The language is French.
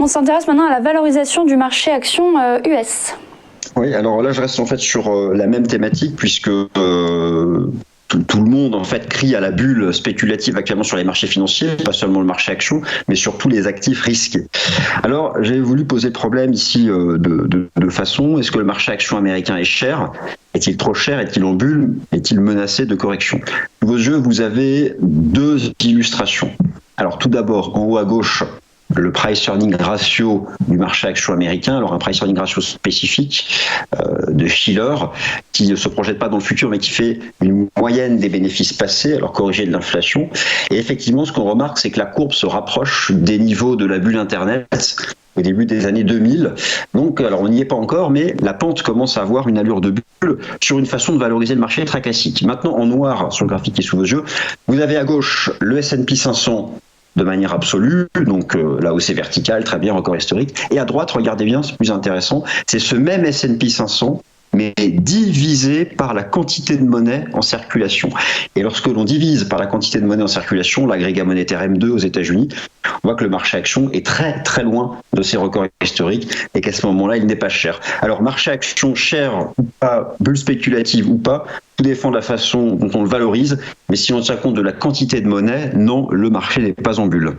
On s'intéresse maintenant à la valorisation du marché action US. Oui, alors là, je reste en fait sur la même thématique puisque tout le monde en fait crie à la bulle spéculative actuellement sur les marchés financiers, pas seulement le marché action, mais sur tous les actifs risqués. Alors, j'ai voulu poser le problème ici de façon, est-ce que le marché action américain est cher ? Est-il trop cher ? Est-il en bulle ? Est-il menacé de correction ? Sous vos yeux, vous avez deux illustrations. Alors, tout d'abord, en haut à gauche, le price earning ratio du marché action américain. Alors un price earning ratio spécifique de Shiller qui ne se projette pas dans le futur mais qui fait une moyenne des bénéfices passés, alors corrigé de l'inflation. Et effectivement, ce qu'on remarque, c'est que la courbe se rapproche des niveaux de la bulle Internet au début des années 2000. Donc, alors on n'y est pas encore, mais la pente commence à avoir une allure de bulle sur une façon de valoriser le marché très classique. Maintenant, en noir, sur le graphique qui est sous vos yeux, vous avez à gauche le S&P 500 de manière absolue, donc la hausse est verticale, très bien, record historique. Et à droite, regardez bien, c'est plus intéressant, c'est ce même S&P 500, mais divisé par la quantité de monnaie en circulation. Et lorsque l'on divise par la quantité de monnaie en circulation, l'agrégat monétaire M2 aux États-Unis, on voit que le marché action est très très loin de ses records historiques et qu'à ce moment-là, il n'est pas cher. Alors, marché action cher ou pas, bulle spéculative ou pas, tout dépend de la façon dont on le valorise, mais si on tient compte de la quantité de monnaie, non, le marché n'est pas en bulle.